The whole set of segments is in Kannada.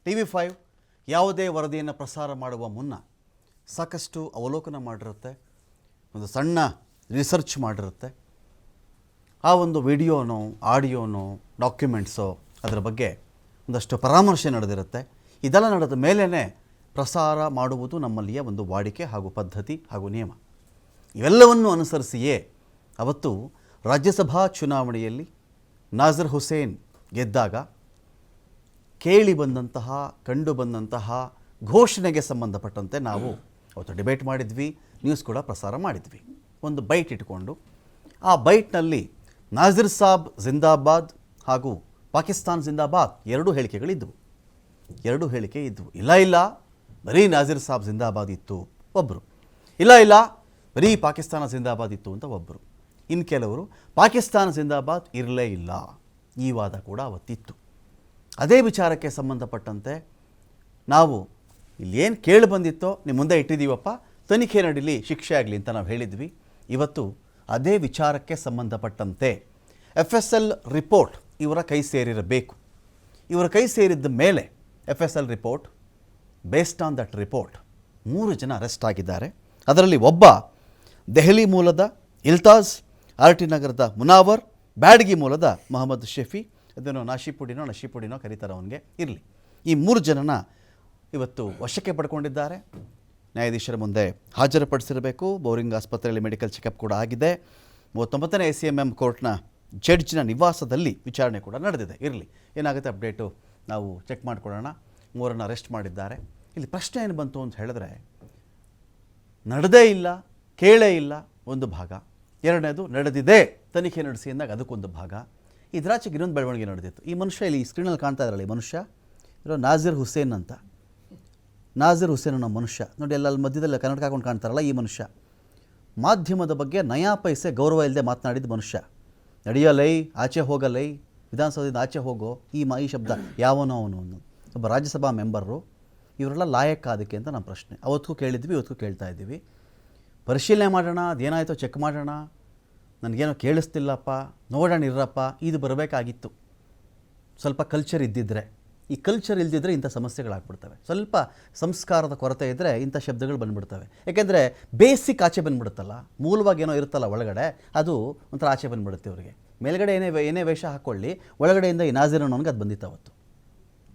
TV5 ಯಾವುದೇ ವರದಿಯನ್ನು ಪ್ರಸಾರ ಮಾಡುವ ಮುನ್ನ ಸಾಕಷ್ಟು ಅವಲೋಕನ ಮಾಡಿರುತ್ತೆ, ಒಂದು ಸಣ್ಣ ರಿಸರ್ಚ್ ಮಾಡಿರುತ್ತೆ. ಆ ಒಂದು ವಿಡಿಯೋನೋ ಆಡಿಯೋನೋ ಡಾಕ್ಯುಮೆಂಟ್ಸೋ ಅದರ ಬಗ್ಗೆ ಒಂದಷ್ಟು ಪರಾಮರ್ಶೆ ನಡೆದಿರುತ್ತೆ. ಇದೆಲ್ಲ ನಡೆದ ಮೇಲೇ ಪ್ರಸಾರ ಮಾಡುವುದು ನಮ್ಮಲ್ಲಿಯ ಒಂದು ವಾಡಿಕೆ ಹಾಗೂ ಪದ್ಧತಿ ಹಾಗೂ ನಿಯಮ. ಇವೆಲ್ಲವನ್ನು ಅನುಸರಿಸಿಯೇ ಅವತ್ತು ರಾಜ್ಯಸಭಾ ಚುನಾವಣೆಯಲ್ಲಿ ನಾಜರ್ ಹುಸೇನ್ ಗೆದ್ದಾಗ ಕೇಳಿ ಬಂದಂತಹ ಕಂಡು ಬಂದಂತಹ ಘೋಷಣೆಗೆ ಸಂಬಂಧಪಟ್ಟಂತೆ ನಾವು ಅವತ್ತು ಡಿಬೇಟ್ ಮಾಡಿದ್ವಿ, ನ್ಯೂಸ್ ಕೂಡ ಪ್ರಸಾರ ಮಾಡಿದ್ವಿ. ಒಂದು ಬೈಟ್ ಇಟ್ಕೊಂಡು ಆ ಬೈಟ್ನಲ್ಲಿ ನಾಜರ್ ಸಾಬ್ ಜಿಂದಾಬಾದ್ ಹಾಗೂ ಪಾಕಿಸ್ತಾನ್ ಜಿಂದಾಬಾದ್ ಎರಡೂ ಹೇಳಿಕೆಗಳಿದ್ದವು. ಎರಡೂ ಹೇಳಿಕೆ ಇದ್ದವು. ಇಲ್ಲ ಬರೀ ನಾಜರ್ ಸಾಬ್ ಜಿಂದಾಬಾದ್ ಇತ್ತು ಒಬ್ಬರು, ಇಲ್ಲ ಬರೀ ಪಾಕಿಸ್ತಾನ ಜಿಂದಾಬಾದ್ ಇತ್ತು ಅಂತ ಒಬ್ಬರು, ಇನ್ನು ಕೆಲವರು ಪಾಕಿಸ್ತಾನ ಜಿಂದಾಬಾದ್ ಇರಲೇ ಇಲ್ಲ ಈ ವಾದ ಕೂಡ ಅವತ್ತಿತ್ತು. ಅದೇ ವಿಚಾರಕ್ಕೆ ಸಂಬಂಧಪಟ್ಟಂತೆ ನಾವು ಇಲ್ಲಿ ಏನು ಕೇಳಿ ಬಂದಿತ್ತೋ ನಿಮ್ಮ ಮುಂದೆ ಇಟ್ಟಿದ್ದೀವಪ್ಪ, ತನಿಖೆ ನಡೀಲಿ, ಶಿಕ್ಷೆ ಆಗಲಿ ಅಂತ ನಾವು ಹೇಳಿದ್ವಿ. ಇವತ್ತು ಅದೇ ವಿಚಾರಕ್ಕೆ ಸಂಬಂಧಪಟ್ಟಂತೆ FSL ರಿಪೋರ್ಟ್ ಇವರ ಕೈ ಸೇರಿರಬೇಕು. ಇವರ ಕೈ ಸೇರಿದ್ದ ಮೇಲೆ FSL report, based on that report 3 ಜನ ಅರೆಸ್ಟ್ ಆಗಿದ್ದಾರೆ. ಅದರಲ್ಲಿ ಒಬ್ಬ ದೆಹಲಿ ಮೂಲದ ಇಲ್ತಾಜ್, RT ನಗರದ ಮುನಾವರ್, ಬ್ಯಾಡಗಿ ಮೂಲದ ಮೊಹಮ್ಮದ್ ಶಫಿ, ಅದನ್ನು ನಶೀಪುಡಿನೋ ಕರೀತಾರೆ ಅವನಿಗೆ, ಇರಲಿ. ಈ 3 ಜನನ ಇವತ್ತು ವಶಕ್ಕೆ ಪಡ್ಕೊಂಡಿದ್ದಾರೆ. ನ್ಯಾಯಾಧೀಶರ ಮುಂದೆ ಹಾಜರುಪಡಿಸಿರಬೇಕು. ಬೋರಿಂಗ್ ಆಸ್ಪತ್ರೆಯಲ್ಲಿ ಮೆಡಿಕಲ್ ಚೆಕಪ್ ಕೂಡ ಆಗಿದೆ. 39ನೇ ACMM ಕೋರ್ಟ್ನ ಜಡ್ಜ್ನ ನಿವಾಸದಲ್ಲಿ ವಿಚಾರಣೆ ಕೂಡ ನಡೆದಿದೆ. ಇರಲಿ, ಏನಾಗುತ್ತೆ ಅಪ್ಡೇಟು ನಾವು ಚೆಕ್ ಮಾಡ್ಕೊಳ್ಳೋಣ. 3ರನ್ನು ಅರೆಸ್ಟ್ ಮಾಡಿದ್ದಾರೆ. ಇಲ್ಲಿ ಪ್ರಶ್ನೆ ಏನು ಬಂತು ಅಂತ ಹೇಳಿದ್ರೆ, ನಡೆದೇ ಇಲ್ಲ, ಕೇಳೇ ಇಲ್ಲ ಒಂದು ಭಾಗ, ಎರಡನೇದು ನಡೆದಿದೆ ತನಿಖೆ ನಡೆಸಿ ಅಂದಾಗ ಅದಕ್ಕೊಂದು ಭಾಗ. ಇದರಾಚೆಗೆ ಇನ್ನೊಂದು ಬೆಳವಣಿಗೆ ನಡೆದಿತ್ತು. ಈ ಮನುಷ್ಯ ಇಲ್ಲಿ ಸ್ಕ್ರೀನಲ್ಲಿ ಕಾಣ್ತಾ ಇದ್ರಲ್ಲ, ಈ ಮನುಷ್ಯ ಇರೋ ನಾಜರ್ ಹುಸೇನ್ ಅಂತ. ನಾಜರ್ ಹುಸೇನ್ ಅನ್ನೋ ಮನುಷ್ಯ ನೋಡಿ, ಅಲ್ಲಿ ಮಧ್ಯದಲ್ಲಿ ಕನ್ನಡಕ ಹಾಕೊಂಡು ಕಾಣ್ತಾರಲ್ಲ, ಈ ಮನುಷ್ಯ ಮಾಧ್ಯಮದ ಬಗ್ಗೆ ನಯಾ ಪೈಸೆ ಗೌರವ ಇಲ್ಲದೆ ಮಾತನಾಡಿದ ಮನುಷ್ಯ. ನಡೆಯಲೈ, ಆಚೆ ಹೋಗಲೈ, ವಿಧಾನಸೌಧದಿಂದ ಆಚೆ ಹೋಗೋ, ಈ ಶಬ್ದ ಯಾವನೋ ಅವನು ಒಬ್ಬ ರಾಜ್ಯಸಭಾ ಮೆಂಬರು. ಇವರೆಲ್ಲ ಲಾಯಕ್ ಅದಕ್ಕೆ ಅಂತ ನಮ್ಮ ಪ್ರಶ್ನೆ. ಅವತ್ತಿಗೂ ಕೇಳಿದ್ವಿ, ಇವತ್ತಿಗೂ ಕೇಳ್ತಾ ಇದ್ದೀವಿ. ಪರಿಶೀಲನೆ ಮಾಡೋಣ, ಅದೇನಾಯಿತೋ ಚೆಕ್ ಮಾಡೋಣ, ನನಗೇನೋ ಕೇಳಿಸ್ತಿಲ್ಲಪ್ಪ, ನೋಡೋಣ ಇರ್ರಪ್ಪ, ಇದು ಬರಬೇಕಾಗಿತ್ತು. ಸ್ವಲ್ಪ ಕಲ್ಚರ್ ಇದ್ದಿದ್ದರೆ. ಈ ಕಲ್ಚರ್ ಇಲ್ದಿದ್ರೆ ಇಂಥ ಸಮಸ್ಯೆಗಳಾಗ್ಬಿಡ್ತವೆ. ಸ್ವಲ್ಪ ಸಂಸ್ಕಾರದ ಕೊರತೆ ಇದ್ದರೆ ಇಂಥ ಶಬ್ದಗಳು ಬಂದುಬಿಡ್ತವೆ. ಯಾಕೆಂದರೆ ಬೇಸಿಕ್ ಆಚೆ ಬಂದುಬಿಡುತ್ತಲ್ಲ, ಮೂಲವಾಗಿ ಏನೋ ಇರುತ್ತಲ್ಲ ಒಳಗಡೆ, ಅದು ಒಂಥರ ಆಚೆ ಬಂದುಬಿಡುತ್ತೆ ಇವರಿಗೆ. ಮೇಲ್ಗಡೆ ಏನೇ ವೇಷ ಹಾಕ್ಕೊಳ್ಳಿ, ಒಳಗಡೆಯಿಂದ ಈ ನಾಜರ್ ಅನ್ನೋನಿಗೆ ಅದು ಬಂದಿತ್ತು ಅವತ್ತು.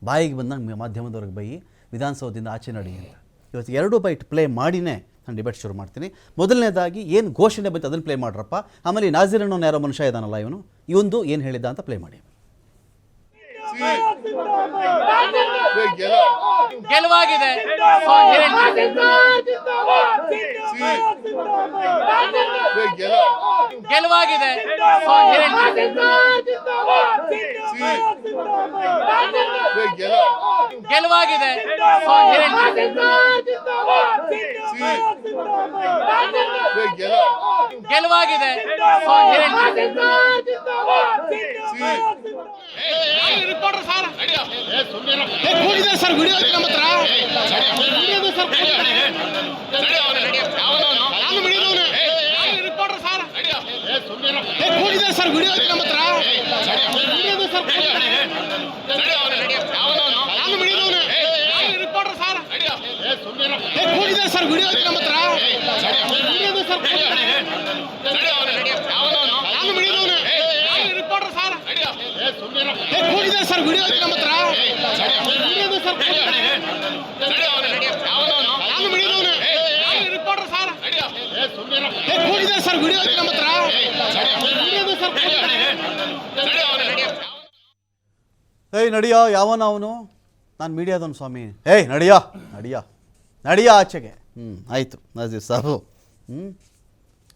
ಬಾಯಿಗೆ ಬಂದಂಗೆ ಮಾಧ್ಯಮದವ್ರಿಗೆ ಬೈ, ವಿಧಾನಸೌಧದಿಂದ ಆಚೆ ನಡಿ ಅಂತ. ಇವತ್ತು 2 ಬೈಟ್ ಪ್ಲೇ ಮಾಡಿನೇ ನಾನು ಡಿಬೇಟ್ ಶುರು ಮಾಡ್ತೀನಿ. ಮೊದಲನೇದಾಗಿ ಏನು ಘೋಷಣೆ ಬಂತು ಅದನ್ನು ಪ್ಲೇ ಮಾಡ್ರಪ್ಪ. ಆಮೇಲೆ ನಾಜರ್ ಅನ್ನೋನು ಯಾರೋ ಮನುಷ್ಯ ಇದ್ದಾನಲ್ಲ, ಇವನು ಏನು ಹೇಳಿದ್ದ ಅಂತ ಪ್ಲೇ ಮಾಡಿ. ಗೆಲುವಾಗಿದೆ, ಗೆಲುವಾಗಿದೆ, ಗೆಲುವಾಗಿದೆ, ಗೆಲುವಾಗಿದೆ. ರಿಪೋರ್ಟರ್ ಸರ್ ಹೋಗಿದ್ದಾರೆ ಸರ್, ವಿಡಿಯೋ ಐತೆ ನಮ್ಮ ಹತ್ರ. ರಿಪೋರ್ಟರ್ ಸರ್ ಹೋಗಿದ್ದಾರೆ ಸರ್, ವಿಡಿಯೋ ಐತೆ ನಮ್ಮ ಹತ್ರ. ರಿಪೋರ್ಟರ್ ಸರ್ ಹೋಗಿದ್ದಾರೆ ಸರ್, ವಿಡಿಯೋ ಐತೆ ನಮ್ಮ ಹತ್ರ. ರಿಪೋರ್ಟರ್ ಸರ್ ಹೋಗಿದ್ದಾರೆ ಸರ್, ವಿಡಿಯೋ ಐತೆ ನಮ್ಮ ಹತ್ರ. ರಿಪೋರ್ಟರ್ ಸರ್ ಹೋಗಿದ್ದಾರೆ ಸರ್, ವಿಡಿಯೋ ಐತೆ ನಮ್ಮ ಹತ್ರ. ಏಯ್ ನಡಿಯೋ, ಯಾವನ ಅವನು? ನಾನು ಮೀಡಿಯಾದವನು ಸ್ವಾಮಿ. ಏಯ್ ನಡಿಯೋ ಆಚೆಗೆ. ಆಯಿತು, ನಾಜೀರ್ ಸಾಬು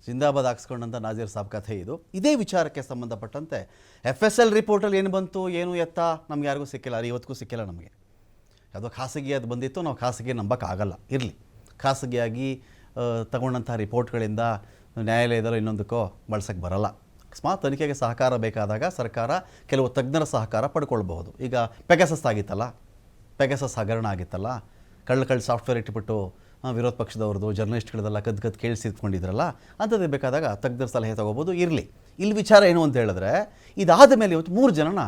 ಜಿಂದಾಬಾದ್ ಹಾಕ್ಸ್ಕೊಂಡಂಥ ನಾಜೀರ್ ಸಾಬ್ ಕಥೆ ಇದು. ಇದೇ ವಿಚಾರಕ್ಕೆ ಸಂಬಂಧಪಟ್ಟಂತೆ FSL ರಿಪೋರ್ಟಲ್ಲಿ ಏನು ಬಂತು, ಏನು ಎತ್ತ, ನಮ್ಗೆ ಯಾರಿಗೂ ಸಿಕ್ಕಿಲ್ಲ, ಇವತ್ತಿಗೂ ಸಿಕ್ಕಿಲ್ಲ ನಮಗೆ. ಯಾವುದೋ ಖಾಸಗಿ ಅದು ಬಂದಿತ್ತು, ನಾವು ಖಾಸಗಿ ನಂಬಕ್ಕಾಗಲ್ಲ. ಇರಲಿ, ಖಾಸಗಿಯಾಗಿ ತಗೊಂಡಂಥ ರಿಪೋರ್ಟ್ಗಳಿಂದ ನ್ಯಾಯಾಲಯದಲ್ಲೋ ಇನ್ನೊಂದಕ್ಕೋ ಬಳಸೋಕ್ಕೆ ಬರಲ್ಲ. ಅಕಸ್ಮಾತ್ ತನಿಖೆಗೆ ಸಹಕಾರ ಬೇಕಾದಾಗ ಸರ್ಕಾರ ಕೆಲವು ತಜ್ಞರ ಸಹಕಾರ ಪಡ್ಕೊಳ್ಬಹುದು. ಈಗ ಪೆಗಾಸಸ್ ಆಗಿತ್ತಲ್ಲ, ಪೆಗಾಸಸ್ ಹಗರಣ ಆಗಿತ್ತಲ್ಲ, ಕಳ್ಳ ಸಾಫ್ಟ್ವೇರ್ ಇಟ್ಬಿಟ್ಟು ವಿರೋಧ ಪಕ್ಷದವ್ರದ್ದು ಜರ್ನಲಿಸ್ಟ್ಗಳದೆಲ್ಲ ಕದ್ದು ಕೇಳಿಸಿದ್ಕೊಂಡಿದ್ರಲ್ಲ, ಅಂಥದ್ದು ಬೇಕಾದಾಗ ತಜ್ಞರ ಸಲಹೆ ತೊಗೋಬೋದು. ಇರಲಿ, ಇಲ್ಲಿ ವಿಚಾರ ಏನು ಅಂತ ಹೇಳಿದ್ರೆ, ಇದಾದ ಮೇಲೆ ಇವತ್ತು 3 ಜನನ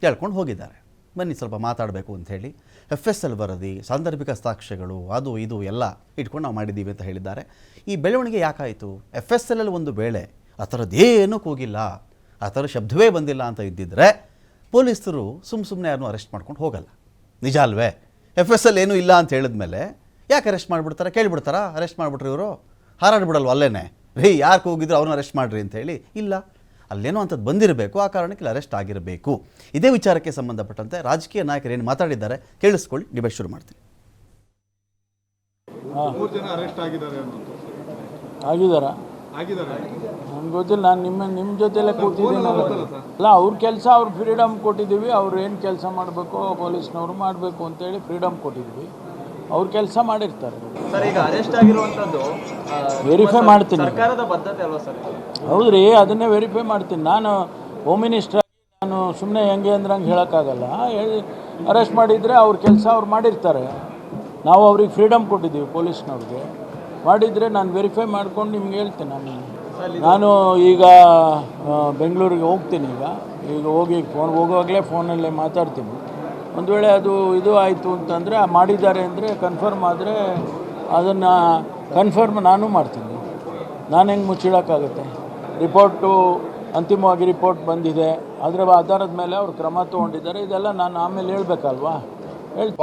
ಹೇಳ್ಕೊಂಡು ಹೋಗಿದ್ದಾರೆ. ಬನ್ನಿ ಸ್ವಲ್ಪ ಮಾತಾಡಬೇಕು ಅಂಥೇಳಿ FSL ವರದಿ ಸಾಂದರ್ಭಿಕ ಸಾಕ್ಷ್ಯಗಳು ಅದು ಇದು ಎಲ್ಲ ಇಟ್ಕೊಂಡು ನಾವು ಮಾಡಿದ್ದೀವಿ ಅಂತ ಹೇಳಿದ್ದಾರೆ. ಈ ಬೆಳವಣಿಗೆ ಯಾಕಾಯಿತು? FSL ಒಂದು ವೇಳೆ ಆ ಥರದ್ದೇನೂ ಕೂಗಿಲ್ಲ, ಆ ಥರ ಶಬ್ದವೇ ಬಂದಿಲ್ಲ ಅಂತ ಇದ್ದಿದ್ದರೆ ಪೊಲೀಸರು ಸುಮ್ಮನೆ ಯಾರನ್ನೂ ಅರೆಸ್ಟ್ ಮಾಡ್ಕೊಂಡು ಹೋಗಲ್ಲ. ನಿಜ ಅಲ್ವೇ? FSL ಏನೂ ಇಲ್ಲ ಅಂತ ಹೇಳಿದ್ಮೇಲೆ ಯಾಕೆ ಅರೆಸ್ಟ್ ಮಾಡಿಬಿಡ್ತಾರೆ? ಕೇಳಿಬಿಡ್ತಾರಾ ಅರೆಸ್ಟ್ ಮಾಡಿಬಿಟ್ರಿ ಇವರು? ಹಾರಾಡ್ಬಿಡಲ್ವ ಅಲ್ಲೇನೆ, ಯಾರು ಹೋಗಿದ್ರು ಅವ್ರನ್ನ ಅರೆಸ್ಟ್ ಮಾಡಿರಿ ಅಂತ ಹೇಳಿ? ಇಲ್ಲ, ಅಲ್ಲೇನೋ ಅಂಥದ್ದು ಬಂದಿರಬೇಕು, ಆ ಕಾರಣಕ್ಕೆ ಇಲ್ಲಿ ಅರೆಸ್ಟ್ ಆಗಿರಬೇಕು. ಇದೇ ವಿಚಾರಕ್ಕೆ ಸಂಬಂಧಪಟ್ಟಂತೆ ರಾಜಕೀಯ ನಾಯಕರು ಏನು ಮಾತಾಡಿದ್ದಾರೆ ಕೇಳಿಸ್ಕೊಳ್ಳಿ, ಡಿಬೇಟ್ ಶುರು ಮಾಡ್ತೀನಿ. 3 ಜನ ಅರೆಸ್ಟ್ ಆಗಿದ್ದಾರೆ ಆಗಿದ್ದಾರೆ ನಮ್ಗೆ ಗೊತ್ತಿಲ್ಲ. ನಾನು ನಿಮ್ಮ ಜೊತೆಲೆ ಕೂತಿದ್ದೀನಿ ಅಲ್ಲ. ಅವ್ರ ಕೆಲಸ ಅವ್ರ ಫ್ರೀಡಮ್ ಕೊಟ್ಟಿದ್ದೀವಿ. ಅವ್ರು ಏನು ಕೆಲಸ ಮಾಡಬೇಕು ಪೊಲೀಸ್ನವರು ಮಾಡಬೇಕು ಅಂತೇಳಿ ಫ್ರೀಡಮ್ ಕೊಟ್ಟಿದ್ವಿ. ಅವ್ರ ಕೆಲಸ ಮಾಡಿರ್ತಾರೆ. ಸರ್, ಈಗ ಅರೆಸ್ಟ್ ಆಗಿರುವಂಥದ್ದು ವೆರಿಫೈ ಮಾಡ್ತೀನಿ. ಸರ್ಕಾರದ ಬದ್ಧತೆ ಅಲ್ವಾ ಸರ್? ಹೌದ್ರಿ, ಅದನ್ನೇ ವೆರಿಫೈ ಮಾಡ್ತೀನಿ. ನಾನು ಹೋಮ್ ಮಿನಿಸ್ಟರ್, ನಾನು ಸುಮ್ಮನೆ ಹೆಂಗೆ ಅಂದ್ರೆ ಹಂಗೆ ಹೇಳೋಕ್ಕಾಗಲ್ಲ. ಅರೆಸ್ಟ್ ಮಾಡಿದರೆ ಅವ್ರ ಕೆಲಸ ಅವ್ರು ಮಾಡಿರ್ತಾರೆ. ನಾವು ಅವ್ರಿಗೆ ಫ್ರೀಡಮ್ ಕೊಟ್ಟಿದ್ದೀವಿ ಪೊಲೀಸ್ನವ್ರಿಗೆ. ಮಾಡಿದರೆ ನಾನು ವೆರಿಫೈ ಮಾಡ್ಕೊಂಡು ನಿಮ್ಗೆ ಹೇಳ್ತೀನಿ. ನಾನು ಈಗ ಬೆಂಗಳೂರಿಗೆ ಹೋಗ್ತೀನಿ. ಈಗ ಹೋಗಿ ಹೋಗುವಾಗಲೇ ಫೋನಲ್ಲೇ ಮಾತಾಡ್ತೀನಿ. ಒಂದು ವೇಳೆ ಅದು ಇದು ಆಯಿತು ಅಂತಂದರೆ ಮಾಡಿದ್ದಾರೆ ಅಂದರೆ ಕನ್ಫರ್ಮ್ ಆದರೆ ಅದನ್ನು ಕನ್ಫರ್ಮ್ ನಾನು ಮಾಡ್ತೀನಿ. ನಾನು ಹೆಂಗೆ ಮುಚ್ಚಿಡೋಕ್ಕಾಗುತ್ತೆ? ರಿಪೋರ್ಟು ಅಂತಿಮವಾಗಿ ರಿಪೋರ್ಟ್ ಬಂದಿದೆ, ಅದರ ಆಧಾರದ ಮೇಲೆ ಅವ್ರು ಕ್ರಮ ತೊಗೊಂಡಿದ್ದಾರೆ. ಇದೆಲ್ಲ ನಾನು ಆಮೇಲೆ ಹೇಳ್ಬೇಕಲ್ವಾ?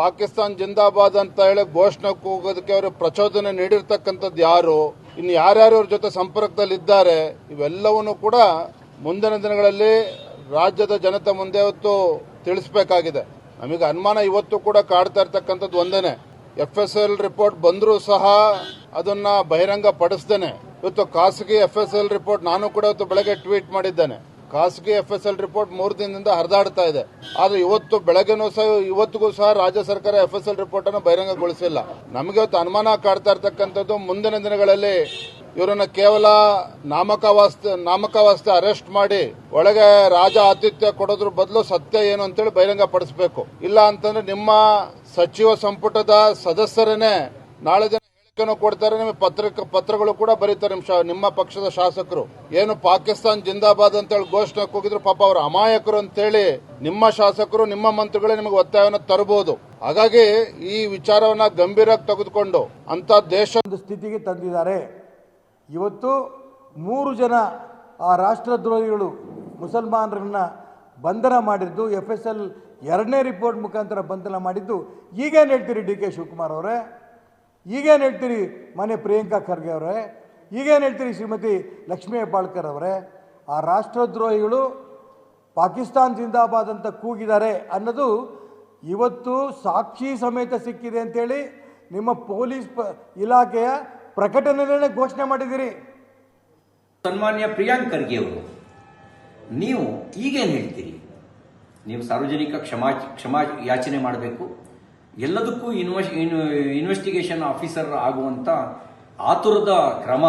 ಪಾಕಿಸ್ತಾನ್ ಜಿಂದಾಬಾದ್ ಅಂತ ಹೇಳಿ ಘೋಷಣೆ ಕೂಗೋದಕ್ಕೆ ಅವರು ಪ್ರಚೋದನೆ ನೀಡಿರ್ತಕ್ಕಂಥದ್ದು ಯಾರು, ಇನ್ನು ಯಾರ್ಯಾರು ಅವ್ರ ಜೊತೆ ಸಂಪರ್ಕದಲ್ಲಿದ್ದಾರೆ, ಇವೆಲ್ಲವನ್ನೂ ಕೂಡ ಮುಂದಿನ ದಿನಗಳಲ್ಲಿ ರಾಜ್ಯದ ಜನತೆ ಮುಂದೆ ಇವತ್ತು ತಿಳಿಸಬೇಕಾಗಿದೆ. ನಮಗೆ ಅನುಮಾನ ಇವತ್ತು ಕೂಡ ಕಾಡ್ತಾ ಇರ್ತಕ್ಕಂಥದ್ದು ಒಂದೇನೆ, FSL ರಿಪೋರ್ಟ್ ಬಂದರೂ ಸಹ ಅದನ್ನ ಬಹಿರಂಗ ಪಡಿಸ್ದೇನೆ ಇವತ್ತು ಖಾಸಗಿ FSL ರಿಪೋರ್ಟ್, ನಾನು ಕೂಡ ಇವತ್ತು ಬೆಳಗ್ಗೆ ಟ್ವೀಟ್ ಮಾಡಿದ್ದೇನೆ, ಖಾಸಗಿ FSL ರಿಪೋರ್ಟ್ 3 ದಿನದಿಂದ ಹರಿದಾಡ್ತಾ ಇದೆ. ಆದ್ರೆ ಇವತ್ತು ಬೆಳಗ್ಗೆನೂ ಸಹ ಇವತ್ತಿಗೂ ಸಹ ರಾಜ್ಯ ಸರ್ಕಾರ FSL ರಿಪೋರ್ಟ್ ಅನ್ನು ಬಹಿರಂಗಗೊಳಿಸಿಲ್ಲ. ನಮಗೆ ಇವತ್ತು ಅನುಮಾನ ಕಾಡ್ತಾ ಇರ್ತಕ್ಕಂಥದ್ದು ಮುಂದಿನ ದಿನಗಳಲ್ಲಿ ಇವರನ್ನ ಕೇವಲ ನಾಮಕಾವಸ್ಥೆ ಅರೆಸ್ಟ್ ಮಾಡಿ ಒಳಗೆ ರಾಜ ಆತಿಥ್ಯ ಕೊಡೋದ್ರ ಬದಲು ಸತ್ಯ ಏನು ಅಂತೇಳಿ ಬಹಿರಂಗ ಪಡಿಸಬೇಕು. ಇಲ್ಲ ಅಂತಂದ್ರೆ ನಿಮ್ಮ ಸಚಿವ ಸಂಪುಟದ ಸದಸ್ಯರನ್ನೇ ನಾಳೆ ದಿನ ಹೇಳಿಕೆಯನ್ನು ಕೊಡ್ತಾರೆ, ನಿಮಗೆ ಪತ್ರಗಳು ಕೂಡ ಬರೀತಾರೆ. ನಿಮ್ಮ ಪಕ್ಷದ ಶಾಸಕರು ಏನು ಪಾಕಿಸ್ತಾನ್ ಜಿಂದಾಬಾದ್ ಅಂತೇಳಿ ಘೋಷಣೆ ಕೂಗಿದ್ರು, ಪಾಪ ಅವರು ಅಮಾಯಕರು ಅಂತೇಳಿ ನಿಮ್ಮ ಶಾಸಕರು ನಿಮ್ಮ ಮಂತ್ರಿಗಳೇ ನಿಮಗೆ ಒತ್ತಾಯವನ್ನು ತರಬಹುದು. ಹಾಗಾಗಿ ಈ ವಿಚಾರವನ್ನ ಗಂಭೀರವಾಗಿ ತೆಗೆದುಕೊಂಡು ಅಂತ ದೇಶ ಸ್ಥಿತಿಗೆ ತಂದಿದ್ದಾರೆ. ಇವತ್ತು 3 ಜನ ಆ ರಾಷ್ಟ್ರದ್ರೋಹಿಗಳು ಮುಸಲ್ಮಾನರನ್ನ ಬಂಧನ ಮಾಡಿದ್ದು, FSL 2ನೇ ರಿಪೋರ್ಟ್ ಮುಖಾಂತರ ಬಂಧನ ಮಾಡಿದ್ದು. ಈಗೇನು ಹೇಳ್ತೀರಿ DK ಶಿವಕುಮಾರ್ ಅವರೇ? ಈಗೇನು ಹೇಳ್ತೀರಿ ಮನೆ ಪ್ರಿಯಾಂಕಾ ಖರ್ಗೆ ಅವರೇ? ಈಗೇನು ಹೇಳ್ತೀರಿ ಶ್ರೀಮತಿ ಲಕ್ಷ್ಮೀ ಹೆಬ್ಬಾಳ್ಕರ್ ಅವರೇ? ಆ ರಾಷ್ಟ್ರದ್ರೋಹಿಗಳು ಪಾಕಿಸ್ತಾನ್ ಜಿಂದಾಬಾದ್ ಅಂತ ಕೂಗಿದ್ದಾರೆ ಅನ್ನೋದು ಇವತ್ತು ಸಾಕ್ಷಿ ಸಮೇತ ಸಿಕ್ಕಿದೆ ಅಂತೇಳಿ ನಿಮ್ಮ ಪೊಲೀಸ್ ಇಲಾಖೆಯ ಪ್ರಕಟಣೆಯಲ್ಲೇ ಘೋಷಣೆ ಮಾಡಿದ್ದೀರಿ. ಸನ್ಮಾನ್ಯ ಪ್ರಿಯಾಂಕ್ ಖರ್ಗೆ ಅವರು, ನೀವು ಈಗೇನು ಹೇಳ್ತೀರಿ? ನೀವು ಸಾರ್ವಜನಿಕ ಕ್ಷಮಾ ಯಾಚನೆ ಮಾಡಬೇಕು, ಎಲ್ಲದಕ್ಕೂ ಇನ್ವೆಸ್ಟಿಗೇಷನ್ ಆಫೀಸರ್ ಆಗುವಂಥ ಆತುರದ ಕ್ರಮ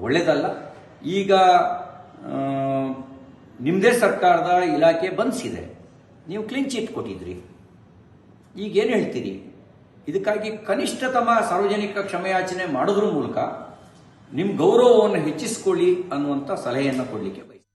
ಒಳ್ಳೆಯದಲ್ಲ. ಈಗ ನಿಮ್ಮದೇ ಸರ್ಕಾರದ ಇಲಾಖೆ ಬಂಧಿಸಿದೆ, ನೀವು ಕ್ಲೀನ್ ಚಿಟ್ ಕೊಟ್ಟಿದ್ರಿ, ಈಗೇನು ಹೇಳ್ತೀರಿ? ಇದಕ್ಕಾಗಿ ಕನಿಷ್ಠತಮ ಸಾರ್ವಜನಿಕ ಕ್ಷಮೆಯಾಚನೆ ಮಾಡೋದ್ರ ಮೂಲಕ ನಿಮ್ಮ ಗೌರವವನ್ನು ಹೆಚ್ಚಿಸಿಕೊಳ್ಳಿ ಅನ್ನುವಂಥ ಸಲಹೆಯನ್ನು ಕೊಡಲಿಕ್ಕೆ ಬಯಸ್ತೀನಿ.